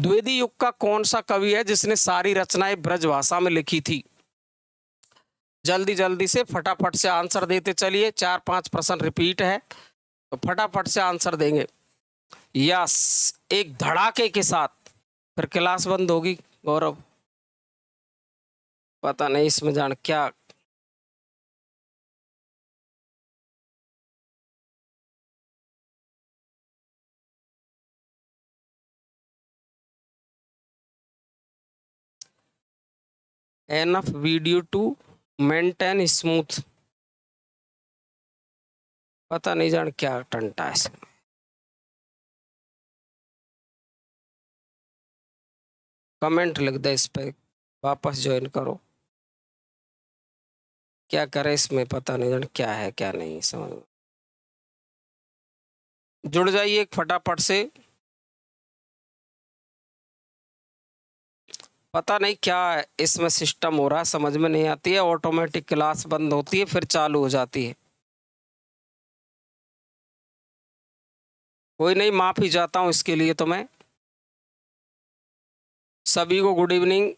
द्विवेदी युग का कौन सा कवि है जिसने सारी रचनाएं ब्रजभाषा में लिखी थी? जल्दी जल्दी से फटाफट से आंसर देते चलिए, 4-5 प्रश्न रिपीट है तो फटाफट से आंसर देंगे। यस, एक धड़ाके के साथ। फिर क्लास बंद होगी गौरव, पता नहीं इसमें जान क्या। Enough video to maintain smooth, पता नहीं जान क्या टंटा है इसमें। कमेंट लिख दे इस पे, वापस ज्वाइन करो। क्या करे इसमें, पता नहीं जान क्या है क्या नहीं समझ में। जुड़ जाइए फटाफट से, पता नहीं क्या इसमें सिस्टम हो रहा है, समझ में नहीं आती है। ऑटोमेटिक क्लास बंद होती है फिर चालू हो जाती है। कोई नहीं, माफी चाहता हूं इसके लिए तो मैं। सभी को गुड इवनिंग।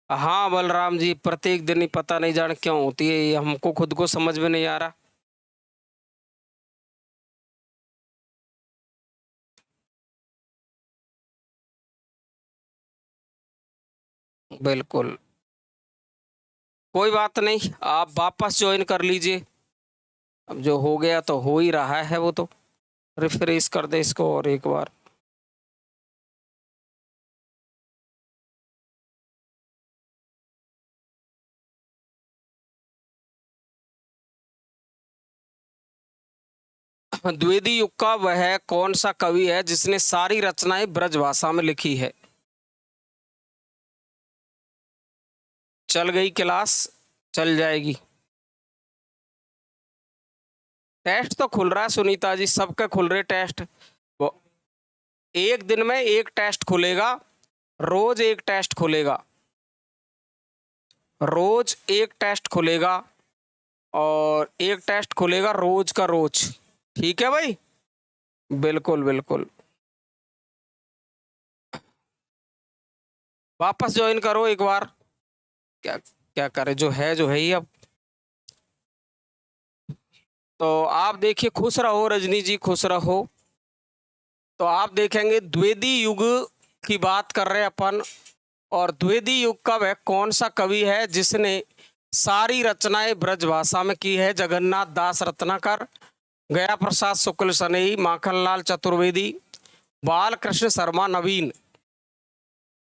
हाँ बलराम जी, प्रत्येक दिन ही पता नहीं जान क्यों होती है, ये हमको खुद को समझ में नहीं आ रहा। बिल्कुल कोई बात नहीं, आप वापस ज्वाइन कर लीजिए। अब जो हो गया तो हो ही रहा है, वो तो रिफ्रेश कर दे इसको और एक बार। द्विवेदी युग का वह कौन सा कवि है जिसने सारी रचनाएं ब्रजभाषा में लिखी है? चल गई क्लास, चल जाएगी। टेस्ट तो खुल रहा है सुनीता जी, सबके खुल रहे टेस्ट। वो एक दिन में एक टेस्ट खुलेगा, रोज एक टेस्ट खुलेगा, रोज एक टेस्ट खुलेगा और एक टेस्ट खुलेगा रोज का रोज। ठीक है भाई, बिल्कुल बिल्कुल। वापस ज्वाइन करो एक बार, क्या क्या करे, जो है ही। अब तो आप देखिए, खुश रहो रजनी जी, खुश रहो। तो आप देखेंगे द्विवेदी युग की बात कर रहे हैं अपन, और द्विवेदी युग का वह कौन सा कवि है जिसने सारी रचनाएं ब्रजभाषा में की है? जगन्नाथ दास रत्नाकर, गया प्रसाद शुक्ल सनेही, माखनलाल चतुर्वेदी, बाल कृष्ण शर्मा नवीन।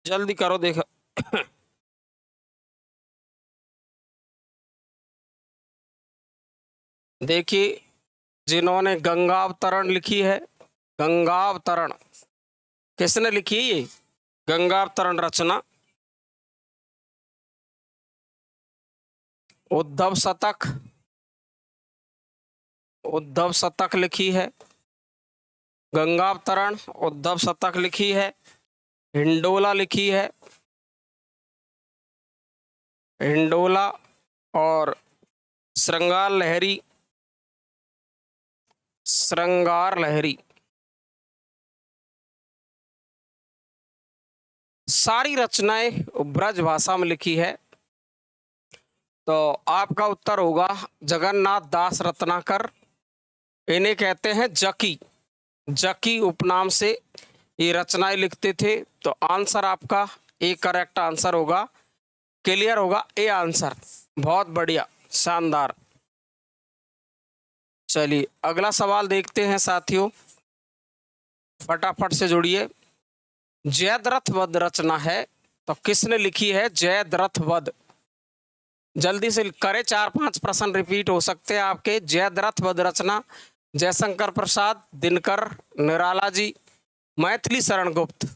जल्दी करो देखो। देखिए, जिन्होंने गंगावतरण लिखी है, गंगावतरण किसने लिखी है? ये गंगावतरण रचना उद्धव शतक, उद्धव शतक लिखी है। गंगावतरण, उद्धव शतक लिखी है। हिंडोला लिखी है, हिंडोला, और श्रृंगार लहरी, श्रृंगार लहरी। सारी रचनाएं ब्रजभाषा में लिखी है। तो आपका उत्तर होगा जगन्नाथ दास रत्नाकर। इन्हें कहते हैं जकी, जकी उपनाम से ये रचनाएं लिखते थे। तो आंसर आपका ए करेक्ट आंसर होगा, क्लियर होगा ए आंसर। बहुत बढ़िया, शानदार। चलिए अगला सवाल देखते हैं साथियों, फटाफट से जुड़िए। जयद्रथ वध रचना है तो किसने लिखी है? जयद्रथ वध, जल्दी से करें, 4-5 प्रश्न रिपीट हो सकते हैं आपके। जयद्रथ वध रचना जयशंकर प्रसाद, दिनकर निराला जी, मैथिली शरण गुप्त।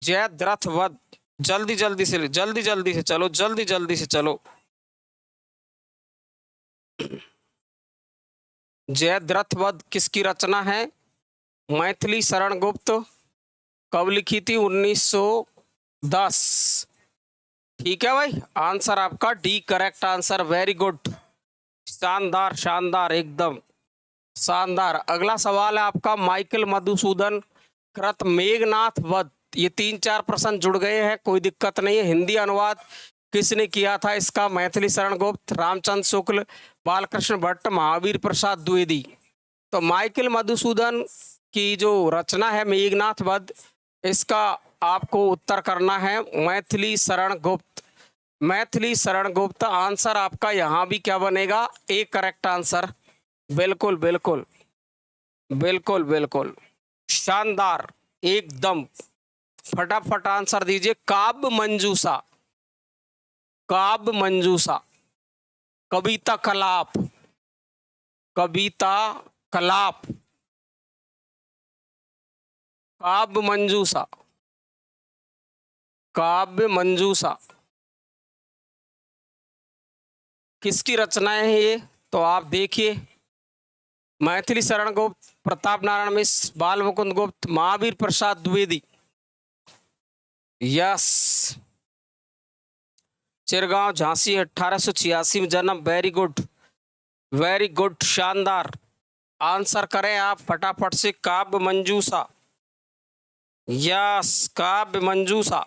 जयद्रथ वध, जल्दी जल्दी से, जल्दी जल्दी से चलो, जल्दी जल्दी से चलो। जयद्रथ वध किसकी रचना है? मैथिली शरण गुप्त। कब लिखी थी? 1910। ठीक है भाई, आंसर आपका D correct answer. Very good, शानदार शानदार, एकदम शानदार। अगला सवाल है आपका माइकल मधुसूदन कृत मेघनाथ वध, ये 3-4 प्रश्न जुड़ गए हैं, कोई दिक्कत नहीं है। हिंदी अनुवाद किसने किया था इसका? मैथिली शरण गुप्त, रामचंद्र शुक्ल, बालकृष्ण भट्ट, महावीर प्रसाद द्विवेदी। तो माइकल मधुसूदन की जो रचना है मेघनाथ वध, इसका आपको उत्तर करना है मैथिली शरण गुप्त। मैथिली शरण गुप्त आंसर आपका यहाँ भी क्या बनेगा? A correct answer. बिल्कुल बिल्कुल बिल्कुल बिल्कुल, शानदार, एकदम। फटाफट आंसर दीजिए। काव्य मंजूषा, काव्य मंजूषा, कविता कलाप, कविता कलाप, काव्य मंजूषा, काव्य मंजूषा किसकी रचनाएं हैं ये? तो आप देखिए, मैथिली शरण गुप्त, प्रताप नारायण मिश्र, बाल मुकुंद गुप्त, महावीर प्रसाद द्विवेदी। यस, चिरगांव झांसी, 1886 में जन्म। वेरी गुड, वेरी गुड, शानदार। आंसर करें आप फटाफट से। काव्य मंजूषा, यस, काव्य मंजूषा,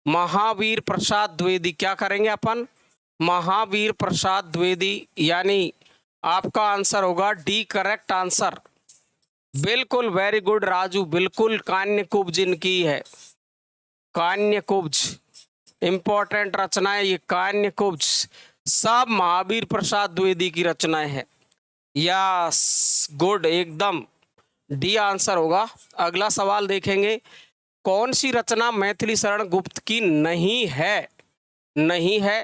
महावीर प्रसाद द्विवेदी। क्या करेंगे अपन? महावीर प्रसाद द्विवेदी, यानी आपका आंसर होगा डी करेक्ट आंसर। बिल्कुल, वेरी गुड राजू, बिल्कुल। कान्यकुब्ज इनकी है, कान्यकुब्ज, इंपॉर्टेंट रचनाएं ये कान्यकुब्ज, सब महावीर प्रसाद द्विवेदी की रचनाएं हैं। यस, गुड, एकदम डी आंसर होगा। अगला सवाल देखेंगे, कौन सी रचना मैथिली शरण गुप्त की नहीं है? नहीं है।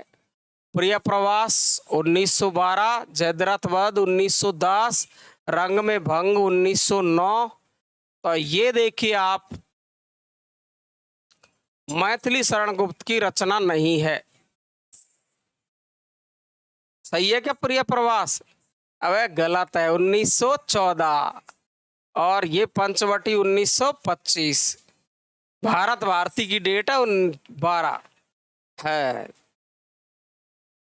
प्रिय प्रवास 1912, जयद्रथ वध 1910, रंग में भंग 1909। तो ये देखिए आप, मैथिली शरण गुप्त की रचना नहीं है। सही है क्या प्रिय प्रवास? अबे गलत है, 1914, और ये पंचवटी 1925। भारत भारती की डेट है 12 है।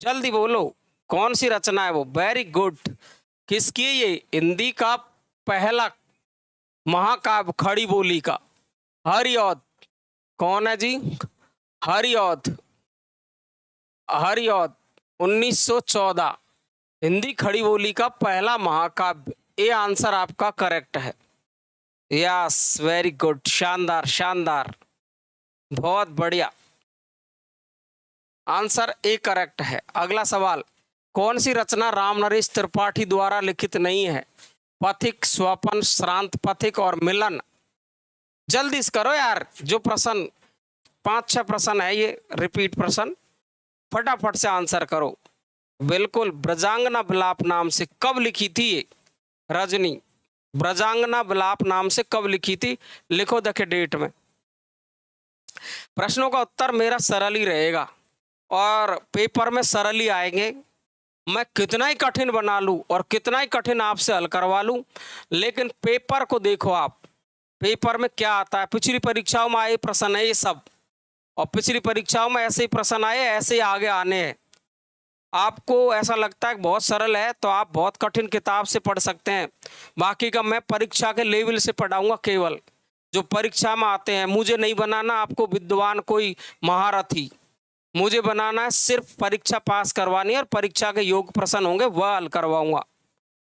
जल्दी बोलो, कौन सी रचना है वो? Very good. किसकी है ये? हिंदी का पहला महाकाव्य खड़ी बोली का, हरिऔध। कौन है जी? हरिऔध, हरिऔध 1914, हिंदी खड़ी बोली का पहला महाकाव्य। ये आंसर आपका करेक्ट है। यस, वेरी गुड, शानदार शानदार, बहुत बढ़िया। आंसर ए करेक्ट है। अगला सवाल, कौन सी रचना राम नरेश त्रिपाठी द्वारा लिखित नहीं है? पथिक, स्वपन, श्रांत पथिक और मिलन। जल्दी से करो यार, जो प्रश्न 5-6 प्रश्न है ये रिपीट प्रश्न, फटाफट से आंसर करो। बिल्कुल, ब्रजांगना विलाप नाम से कब लिखी थी ये? रजनी, ब्रजांगना विलाप नाम से कब लिखी थी? लिखो, देखे डेट में। प्रश्नों का उत्तर मेरा सरल ही रहेगा और पेपर में सरल ही आएंगे। मैं कितना ही कठिन बना लूं और कितना ही कठिन आपसे हल करवा लूं, लेकिन पेपर को देखो आप, पेपर में क्या आता है। पिछली परीक्षाओं में आए प्रश्न है ये सब, और पिछली परीक्षाओं में ऐसे ही प्रश्न आए, ऐसे ही आगे आने हैं। आपको ऐसा लगता है कि बहुत सरल है, तो आप बहुत कठिन किताब से पढ़ सकते हैं। बाकी का मैं परीक्षा के लेवल से पढ़ाऊंगा, केवल जो परीक्षा में आते हैं। मुझे नहीं बनाना आपको विद्वान, कोई महारथी। मुझे बनाना है सिर्फ परीक्षा पास करवानी है, और परीक्षा के योग्य प्रश्न होंगे वह हल करवाऊंगा।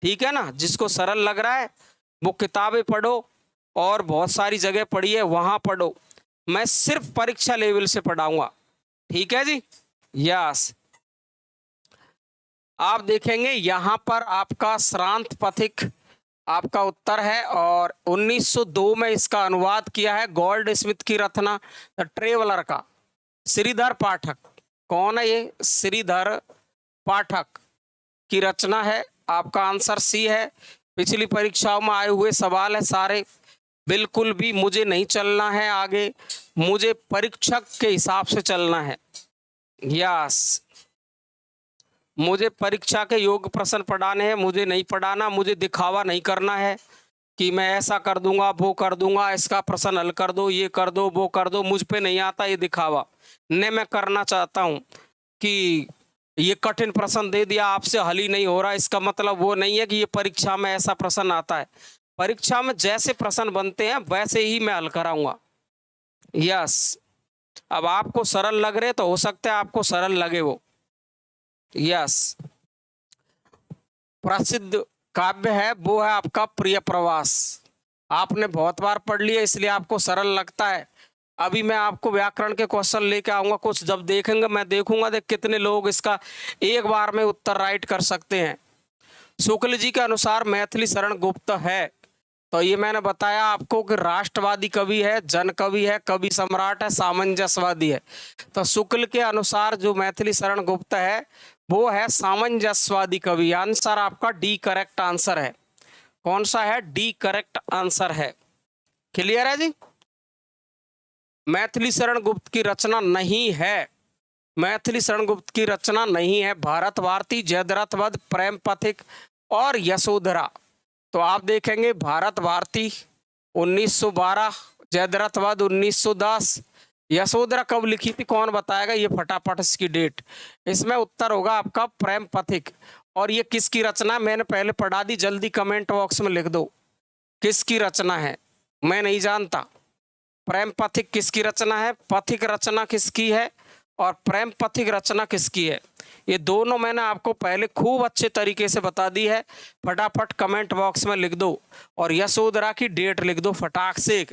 ठीक है ना? जिसको सरल लग रहा है वो किताबें पढ़ो, और बहुत सारी जगह पढ़िए, वहां पढ़ो। मैं सिर्फ परीक्षा लेवल से पढ़ाऊंगा। ठीक है जी? यस। आप देखेंगे यहां पर आपका श्रांत पथिक आपका उत्तर है, और 1902 में इसका अनुवाद किया है गोल्ड स्मिथ की रचना द ट्रेवलर का, श्रीधर पाठक। कौन है ये? श्रीधर पाठक की रचना है। आपका आंसर सी है। पिछली परीक्षाओं में आए हुए सवाल है सारे। बिल्कुल भी मुझे नहीं चलना है आगे, मुझे परीक्षक के हिसाब से चलना है। यस, मुझे परीक्षा के योग्य प्रश्न पढ़ाने हैं, मुझे नहीं पढ़ाना, मुझे दिखावा नहीं करना है कि मैं ऐसा कर दूंगा, वो कर दूंगा, इसका प्रश्न हल कर दो, ये कर दो, वो कर दो। मुझ पे नहीं आता ये दिखावा। ने मैं करना चाहता हूं कि ये कठिन प्रश्न दे दिया, आपसे हल ही नहीं हो रहा, इसका मतलब वो नहीं है कि ये परीक्षा में ऐसा प्रश्न आता है। परीक्षा में जैसे प्रश्न बनते हैं वैसे ही मैं हल कराऊंगा। यस, अब आपको सरल लग रहे तो हो सकता है आपको सरल लगे वो। यस, प्रसिद्ध काव्य है वो है आपका प्रिय प्रवास। आपने बहुत बार पढ़ लिया इसलिए आपको सरल लगता है। अभी मैं आपको व्याकरण के क्वेश्चन लेके आऊंगा कुछ, जब देखेंगे मैं देखूंगा देख कितने लोग इसका एक बार में उत्तर राइट कर सकते हैं। शुक्ल जी के अनुसार मैथिली शरण गुप्त है, तो ये मैंने बताया आपको कि राष्ट्रवादी कवि है, जन कवि है, कवि सम्राट है, सामंजस्यवादी है। तो शुक्ल के अनुसार जो मैथिली शरण गुप्त है वो है सामंजस्यवादी कवि। आंसर आपका डी करेक्ट आंसर है। कौन सा है? डी करेक्ट आंसर है। क्लियर है जी? मैथिली शरण गुप्त की रचना नहीं है, मैथिली शरण गुप्त की रचना नहीं है भारत भारती, जयद्रथ वध, प्रेम पथिक और यशोधरा। तो आप देखेंगे भारत भारती 1912, जयद्रथ वध 1910, यशोधरा कब लिखी थी कौन बताएगा? ये फटाफट इसकी डेट। इसमें उत्तर होगा आपका प्रेम पथिक। और ये किसकी रचना? मैंने पहले पढ़ा दी, जल्दी कमेंट बॉक्स में लिख दो किसकी रचना है। मैं नहीं जानता। प्रेम पथिक किसकी रचना है, पथिक रचना किसकी है और प्रेम पथिक रचना किसकी है, ये दोनों मैंने आपको पहले खूब अच्छे तरीके से बता दी है। फटाफट कमेंट बॉक्स में लिख दो और यशोधरा की डेट लिख दो फटाक से,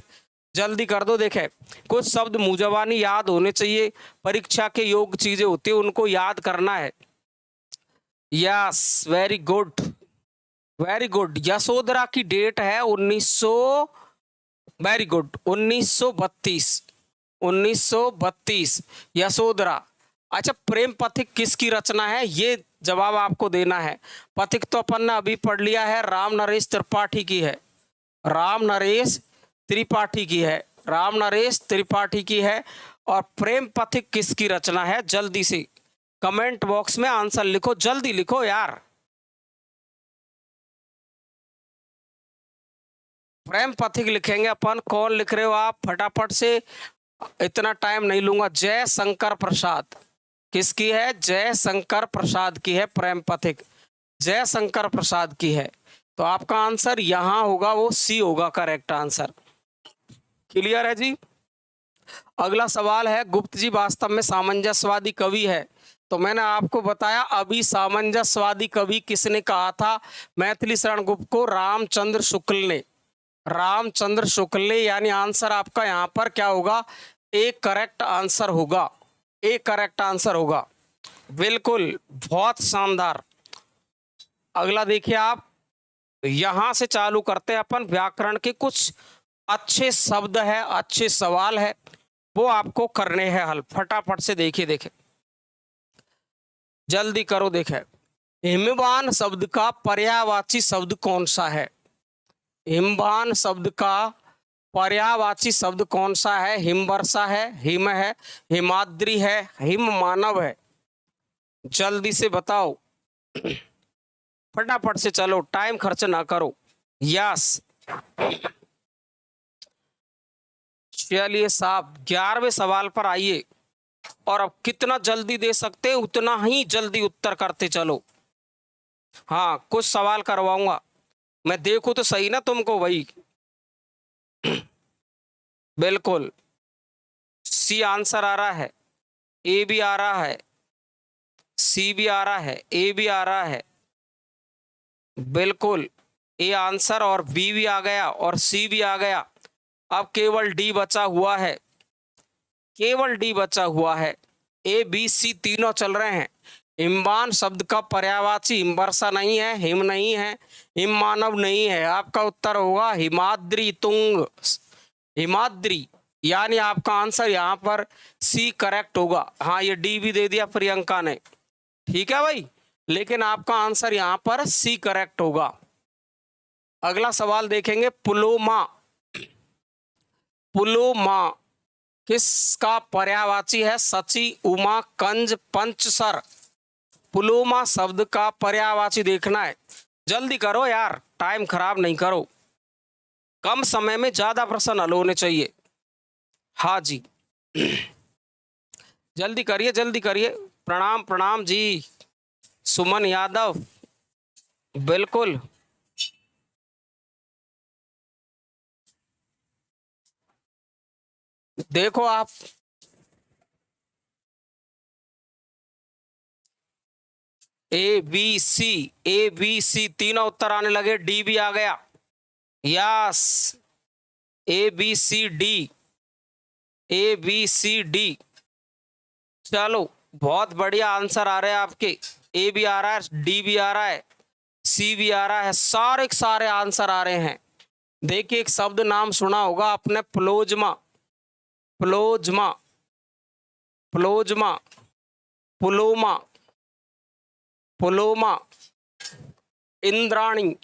जल्दी कर दो। देखे कुछ शब्द मुंहजबानी याद होने चाहिए, परीक्षा के योग्य चीजें होती है उनको याद करना है। Yes, very good, very good. Yashodhara की डेट है 1900, वेरी गुड, 1932, 1932 यशोधरा। अच्छा, प्रेम पथिक किसकी रचना है ये जवाब आपको देना है। पथिक तो अपन ने अभी पढ़ लिया है, राम नरेश त्रिपाठी की है, राम नरेश त्रिपाठी की है, राम नरेश त्रिपाठी की है। और प्रेम पथिक किसकी रचना है? जल्दी से कमेंट बॉक्स में आंसर लिखो, जल्दी लिखो यार। प्रेम पथिक लिखेंगे अपन। कौन लिख रहे हो आप? फटाफट से, इतना टाइम नहीं लूंगा। जय शंकर प्रसाद किसकी है? जय शंकर प्रसाद की है प्रेम पथिक, जय शंकर प्रसाद की है। तो आपका आंसर यहां होगा, वो सी होगा करेक्ट आंसर। क्लियर है जी? अगला सवाल है, गुप्त जी वास्तव में सामंजस्यवादी कवि है? तो मैंने आपको बताया अभी सामंजस्यवादी कवि किसने कहा था मैथिली शरण गुप्त को? रामचंद्र शुक्ल ने, रामचंद्र शुक्ल ने। यानी आंसर आपका यहाँ पर क्या होगा? एक करेक्ट आंसर होगा, एक करेक्ट आंसर होगा। बिल्कुल, बहुत शानदार। अगला देखिए आप, यहां से चालू करते हैं अपन। व्याकरण के कुछ अच्छे शब्द है, अच्छे सवाल है, वो आपको करने हैं हल। फटाफट से देखिए, देखे जल्दी करो। देखे, हिमवान शब्द का पर्यायवाची शब्द कौन सा है? हिमवान शब्द का पर्यायवाची शब्द कौन सा है? हिमवर्षा है, हिम है, हिमाद्री है, हिम मानव है। जल्दी से बताओ, फटाफट से चलो, टाइम खर्च ना करो। यस, चलिए साहब 11वें सवाल पर आइए। और अब कितना जल्दी दे सकते हैं उतना ही जल्दी उत्तर करते चलो। हाँ, कुछ सवाल करवाऊंगा मैं, देखो तो सही ना तुमको भाई। बिल्कुल, सी आंसर आ रहा है, ए भी आ रहा है, सी भी आ रहा है, ए भी आ रहा है। बिल्कुल, ए आंसर और बी भी आ गया और सी भी आ गया। अब केवल डी बचा हुआ है, केवल डी बचा हुआ है। ए बी सी तीनों चल रहे हैं। हिमवान शब्द का पर्यायवाची हिमवर्षा नहीं है, हिम नहीं है, हिम मानव नहीं है। आपका उत्तर होगा हिमाद्री तुंग, हिमाद्री। यानी आपका आंसर यहाँ पर सी करेक्ट होगा। हाँ, ये डी भी दे दिया प्रियंका ने, ठीक है भाई, लेकिन आपका आंसर यहाँ पर सी करेक्ट होगा। अगला सवाल देखेंगे, पुलोमा, पुलोमा किसका पर्यायवाची है? सची, उमा, कंज, पंचसर। पुलोमा शब्द का पर्यायवाची देखना है, जल्दी करो यार, टाइम खराब नहीं करो, कम समय में ज्यादा प्रश्न हल होने चाहिए। हाँ जी, जल्दी करिए, जल्दी करिए। प्रणाम प्रणाम जी, सुमन यादव, बिल्कुल देखो आप, ए बी सी तीनों उत्तर आने लगे, डी भी आ गया। Yes, A B C D, A B C D. चलो बहुत बढ़िया आंसर आ रहे हैं आपके। ए भी आ रहा है, डी भी आ रहा है, सी भी आ रहा है, सारे के सारे आंसर आ रहे हैं। देखिए एक शब्द नाम सुना होगा आपने, प्लोज्मा, प्लोज्मा, प्लोज्मा, पुलोमा, पुलोमा, इंद्राणी,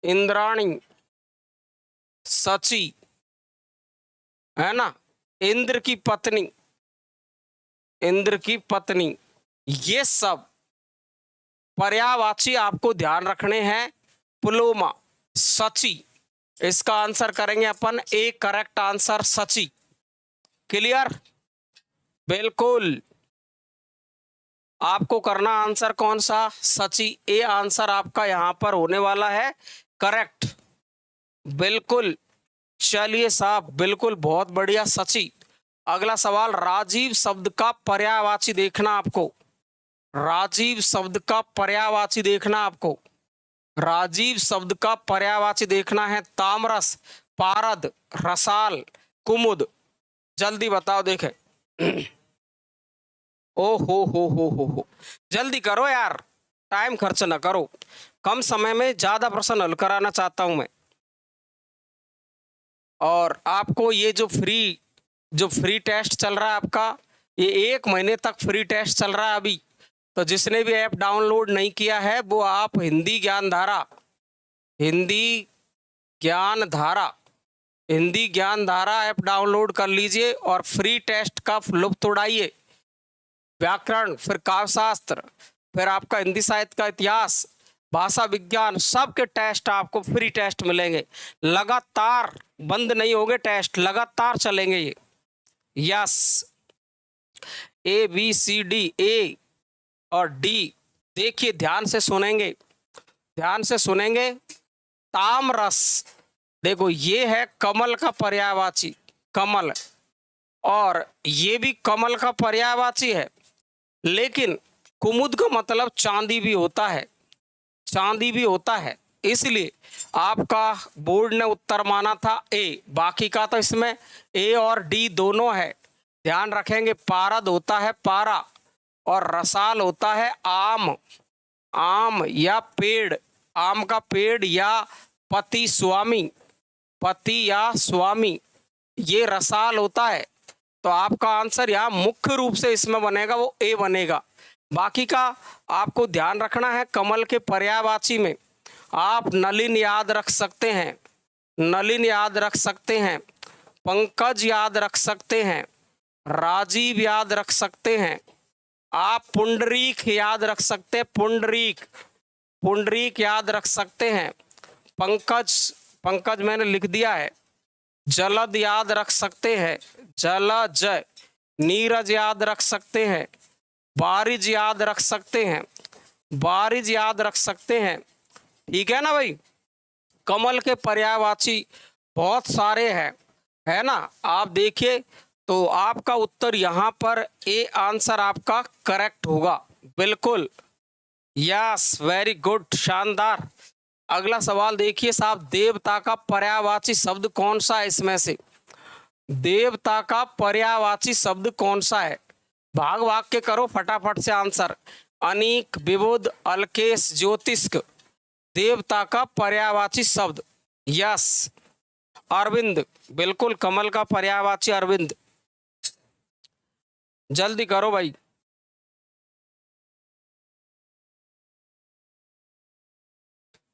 इंद्राणी, सची, है ना, इंद्र की पत्नी, इंद्र की पत्नी। ये सब पर्यायवाची आपको ध्यान रखने हैं। पुलोमा, सची, इसका आंसर करेंगे अपन ए, करेक्ट आंसर सची। क्लियर? बिल्कुल। आपको करना आंसर कौन सा? सची। ए आंसर आपका यहां पर होने वाला है करेक्ट। बिल्कुल, चलिए साहब, बिल्कुल बहुत बढ़िया, सची। अगला सवाल, राजीव शब्द का पर्यायवाची देखना आपको। राजीव शब्द का पर्यायवाची देखना आपको। राजीव शब्द का पर्यायवाची देखना है। तामरस, पारद, रसाल, कुमुद। जल्दी बताओ, देखे। ओ हो, जल्दी करो यार, टाइम खर्च ना करो, कम समय में ज्यादा प्रश्न हल कराना चाहता हूं मैं। और आपको ये जो फ्री टेस्ट चल रहा है आपका, ये 1 महीने तक फ्री टेस्ट चल रहा है अभी। तो जिसने भी ऐप डाउनलोड नहीं किया है वो आप हिंदी ज्ञान धारा, हिंदी ज्ञान धारा, हिंदी ज्ञान धारा ऐप डाउनलोड कर लीजिए और फ्री टेस्ट का लुत्फ उड़ाइए। व्याकरण, फिर काव्यशास्त्र, फिर आपका हिंदी साहित्य का इतिहास, भाषा विज्ञान, सबके टेस्ट आपको फ्री टेस्ट मिलेंगे। लगातार बंद नहीं होंगे टेस्ट, लगातार चलेंगे ये। Yes, A B C D, A और डी। देखिए ध्यान से सुनेंगे, ध्यान से सुनेंगे। तामरस, देखो ये है कमल का पर्यायवाची, कमल, और ये भी कमल का पर्यायवाची है। लेकिन कुमुद का मतलब चांदी भी होता है, चांदी भी होता है, इसलिए आपका बोर्ड ने उत्तर माना था ए। बाकी का तो इसमें ए और डी दोनों है, ध्यान रखेंगे। पारद होता है पारा, और रसाल होता है आम, आम या पेड़, आम का पेड़, या पति स्वामी, पति या स्वामी, ये रसाल होता है। तो आपका आंसर यहाँ मुख्य रूप से इसमें बनेगा वो ए बनेगा। बाकी का आपको ध्यान रखना है। कमल के पर्यायवाची में आप नलिन याद रख सकते हैं, नलिन याद रख सकते हैं, पंकज याद रख सकते हैं, राजीव याद रख सकते हैं, आप पुंडरीक याद रख सकते हैं, पुंडरीक, पुंडरीक याद रख सकते हैं, पंकज, पंकज मैंने लिख दिया है, जलद याद रख सकते हैं, जलज, नीरज याद रख सकते हैं, बारिज याद रख सकते हैं, बारिज याद रख सकते हैं। ठीक है ना भाई? कमल के पर्यायवाची बहुत सारे हैं, है ना। आप देखिए तो आपका उत्तर यहाँ पर ए आंसर आपका करेक्ट होगा। बिल्कुल, यस, वेरी गुड, शानदार। अगला सवाल देखिए साहब, देवता का पर्यायवाची शब्द कौन सा है इसमें से? देवता का पर्यायवाची शब्द कौन सा है? भाग भाग के करो फटाफट से आंसर। अनीक, विबुध, अलकेश, ज्योतिष्क। देवता का पर्यायवाची शब्द, यस, अरविंद। बिल्कुल, कमल का पर्यायवाची अरविंद। जल्दी करो भाई।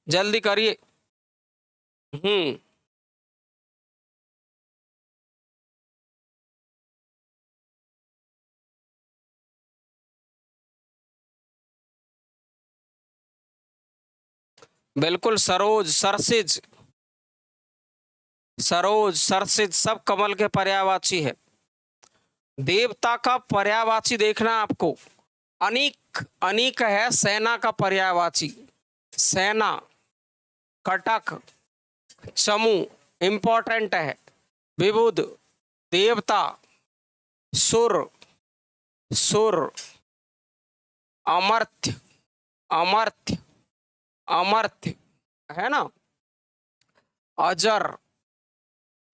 जल्दी करिए। बिल्कुल, सरोज, सरसिज, सरोज, सरसिज सब कमल के पर्यायवाची है। देवता का पर्यायवाची देखना आपको। अनीक, अनीक है सेना का पर्यायवाची, सेना। कटक, चमू, इंपॉर्टेंट है। विबुध, देवता, सुर, सुर, अमर्त्य, अमर्त्य, अमर्त्य, है ना, अजर,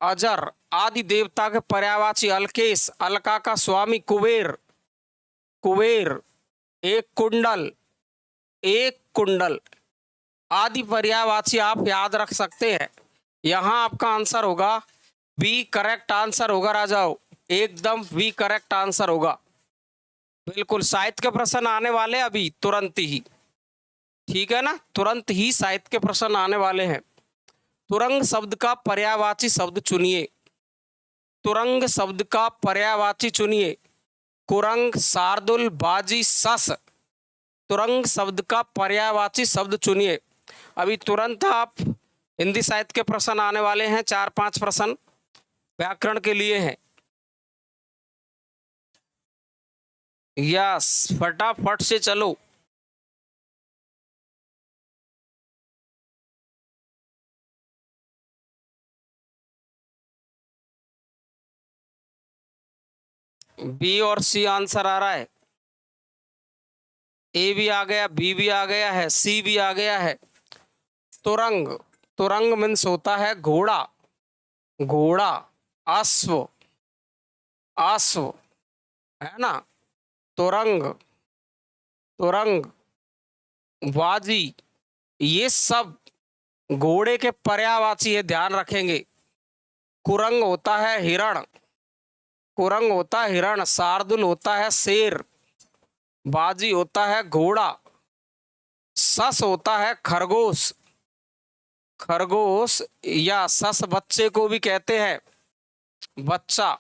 अजर, आदि देवता के पर्यायवाची अलकेश, अलका का स्वामी कुबेर, कुबेर, एक कुंडल, एक कुंडल, आदि पर्यायवाची आप याद रख सकते हैं। यहां आपका आंसर होगा बी, करेक्ट आंसर होगा राजाओं, एकदम बी करेक्ट आंसर होगा। बिल्कुल साहित्य के प्रश्न आने वाले अभी तुरंत ही, ठीक है ना, तुरंत ही साहित्य के प्रश्न आने वाले हैं। तुरंग शब्द का पर्यायवाची शब्द चुनिए, तुरंग शब्द का पर्यायवाची चुनिए। कुरंग, शार्दुल, बाजी, सस, तुरंग शब्द का पर्यायवाची शब्द चुनिए। अभी तुरंत आप हिंदी साहित्य के प्रश्न आने वाले हैं, 4-5 प्रश्न व्याकरण के लिए हैं। यस, फटाफट से चलो। बी और सी आंसर आ रहा है, ए भी आ गया, बी भी आ गया है, सी भी आ गया है। तुरंग, तुरंग मीन्स होता है घोड़ा, घोड़ा, अश्व, अश्व, है ना, तुरंग, तुरंग, बाजी, ये सब घोड़े के पर्यायवाची है, ध्यान रखेंगे। कुरंग होता है हिरण, कुरंग होता है हिरण, शार्दुल होता है शेर, बाजी होता है घोड़ा, सस होता है खरगोश, खरगोश या सस बच्चे को भी कहते हैं, बच्चा।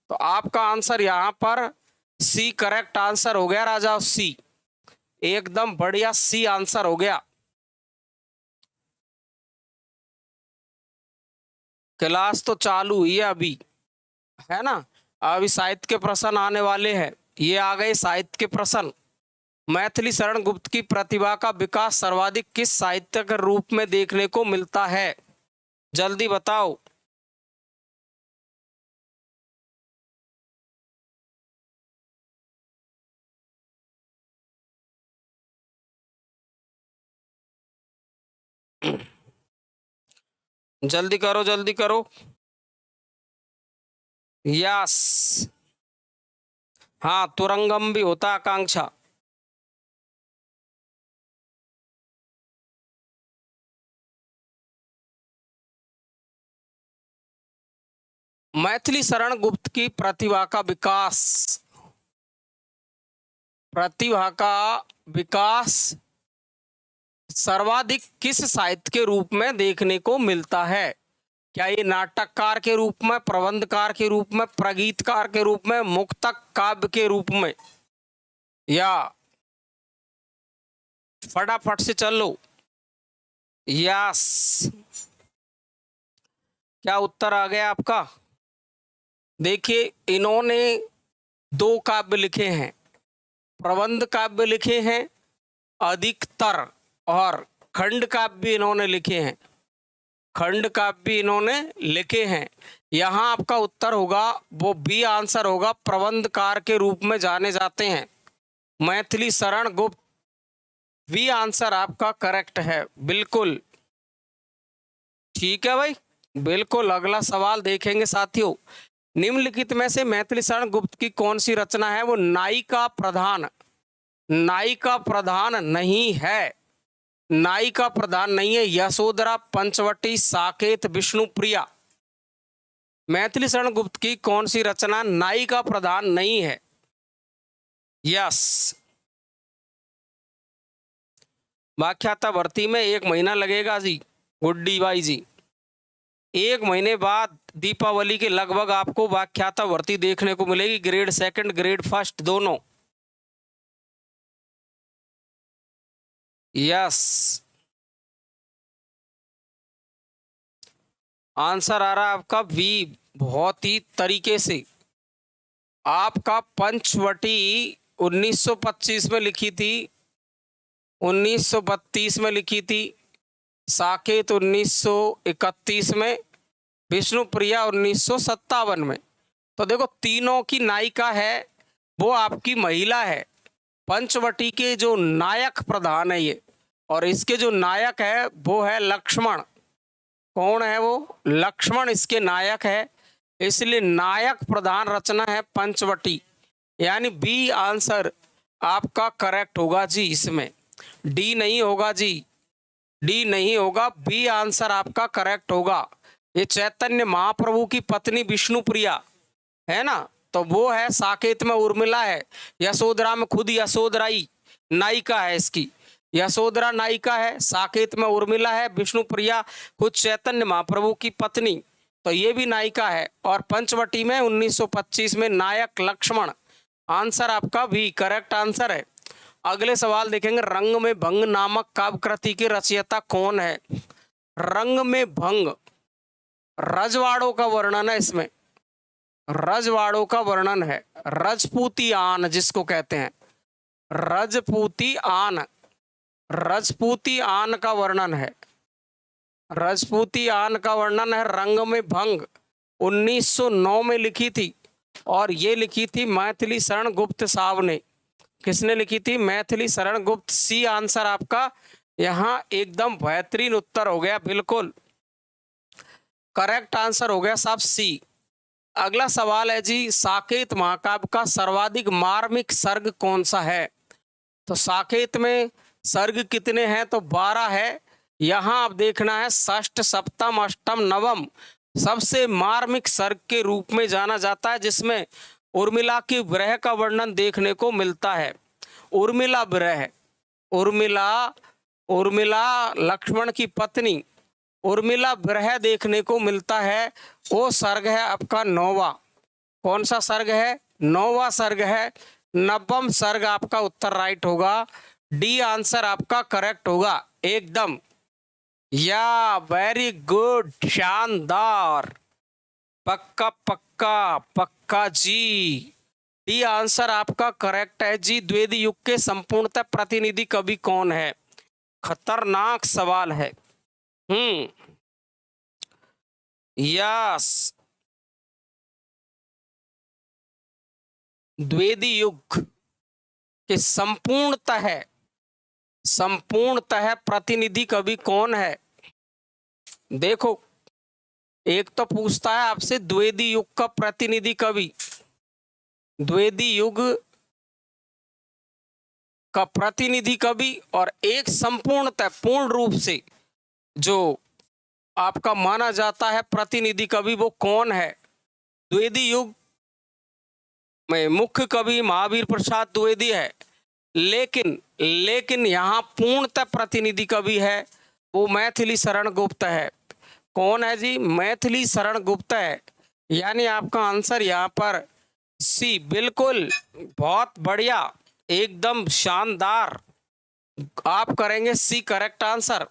तो आपका आंसर यहां पर सी करेक्ट आंसर हो गया राजा, सी, एकदम बढ़िया सी आंसर हो गया। क्लास तो चालू हुई है अभी, है ना, अभी साहित्य के प्रश्न आने वाले हैं। ये आ गए साहित्य के प्रश्न। मैथिली शरण गुप्त की प्रतिभा का विकास सर्वाधिक किस साहित्य के रूप में देखने को मिलता है, जल्दी बताओ। जल्दी करो, जल्दी करो। यस, हाँ, तुरंगम भी होता आकांक्षा। मैथिली शरण गुप्त की प्रतिभा का विकास, प्रतिभा का विकास सर्वाधिक किस साहित्य के रूप में देखने को मिलता है? क्या ये नाटककार के रूप में, प्रबंधकार के रूप में, प्रगीतकार के रूप में, मुक्तक काव्य के रूप में, या फटाफट से चलो। यस, क्या उत्तर आ गया आपका? देखिए, इन्होंने 2 काव्य लिखे हैं, प्रबंध काव्य लिखे हैं अधिकतर, और खंड काव्य इन्होंने लिखे हैं, खंड काव्य इन्होंने लिखे हैं। यहां आपका उत्तर होगा वो बी आंसर होगा, प्रबंधकार के रूप में जाने जाते हैं मैथिली शरण गुप्त। बी आंसर आपका करेक्ट है, बिल्कुल ठीक है भाई, बिल्कुल। अगला सवाल देखेंगे साथियों। निम्नलिखित में से मैथिली शरण गुप्त की कौन सी रचना है वो नायिका प्रधान, नायिका प्रधान नहीं है, नायिका प्रधान नहीं है? यशोधरा, पंचवटी, साकेत, विष्णुप्रिया। मैथिली शरण गुप्त की कौन सी रचना नायिका प्रधान नहीं है? यस, व्याख्याता भर्ती में 1 महीना लगेगा जी, गुड्डी बाई जी। 1 महीने बाद दीपावली के लगभग आपको व्याख्याता भर्ती देखने को मिलेगी, ग्रेड 2, ग्रेड 1 दोनों। यस, आंसर आ रहा है आपका बी, बहुत ही तरीके से। आपका पंचवटी 1925 में लिखी थी, 1932 में लिखी थी, साकेत 1931 में, विष्णुप्रिया 1957 में। तो देखो तीनों की नायिका है वो आपकी महिला है। पंचवटी के जो नायक प्रधान है ये, और इसके जो नायक है वो है लक्ष्मण। कौन है वो? लक्ष्मण इसके नायक है, इसलिए नायक प्रधान रचना है पंचवटी। यानी बी आंसर आपका करेक्ट होगा जी। इसमें डी नहीं होगा जी, डी नहीं होगा, बी आंसर आपका करेक्ट होगा। ये चैतन्य महाप्रभु की पत्नी विष्णुप्रिया है ना, तो वो है। साकेत में उर्मिला है, यशोधरा में खुद यशोधराई नायिका है इसकी, यशोधरा नायिका है, साकेत में उर्मिला है, विष्णुप्रिया खुद चैतन्य महाप्रभु की पत्नी, तो ये भी नायिका है। और पंचवटी में 1925 में नायक लक्ष्मण। आंसर आपका भी करेक्ट आंसर है। अगले सवाल देखेंगे, रंग में भंग नामक काव्य कृति के रचयिता कौन है? रंग में भंग रजवाड़ों का वर्णन है, इसमें रजवाड़ों का वर्णन है। रजपूती आन जिसको कहते हैं, रजपूती आन, रजपूती आन का वर्णन है, रजपूती आन का वर्णन है। रंग में भंग 1909 में लिखी थी, और ये लिखी थी मैथिली शरण गुप्त साहब ने। किसने लिखी थी? मैथिली शरण गुप्त। सी आंसर आपका यहाँ एकदम बेहतरीन उत्तर हो गया, बिल्कुल करेक्ट आंसर हो गया साहब, सी। अगला सवाल है जी, साकेत महाकाव्य का सर्वाधिक मार्मिक सर्ग कौन सा है? तो साकेत में सर्ग कितने हैं? तो 12 है। यहाँ आप देखना है षष्ठ सप्तम अष्टम नवम सबसे मार्मिक सर्ग के रूप में जाना जाता है, जिसमें उर्मिला की विरह का वर्णन देखने को मिलता है। उर्मिला विरह, उर्मिला उर्मिला लक्ष्मण की पत्नी, उर्मिला विरह देखने को मिलता है। वो सर्ग है आपका 9वां। कौन सा सर्ग है? 9वां सर्ग है। 9वां सर्ग आपका उत्तर राइट होगा, डी आंसर आपका करेक्ट होगा एकदम। या वेरी गुड, शानदार, पक्का पक्का पक्का जी, डी आंसर आपका करेक्ट है जी। द्विवेदी युग के संपूर्णतः प्रतिनिधि कवि कौन है? खतरनाक सवाल है। यस, द्विवेदी युग के संपूर्णतः प्रतिनिधि कवि कौन है? देखो, एक तो पूछता है आपसे द्विवेदी युग का प्रतिनिधि कवि, द्विवेदी युग का प्रतिनिधि कवि, और एक संपूर्णतः पूर्ण रूप से जो आपका माना जाता है प्रतिनिधि कवि, वो कौन है? द्विवेदी युग में मुख्य कवि महावीर प्रसाद द्विवेदी है, लेकिन यहाँ पूर्णतः प्रतिनिधि कवि है वो मैथिली शरण गुप्त है। कौन है जी? मैथिली शरण गुप्त है। यानी आपका आंसर यहाँ पर सी, बिल्कुल बहुत बढ़िया, एकदम शानदार, आप करेंगे सी करेक्ट आंसर।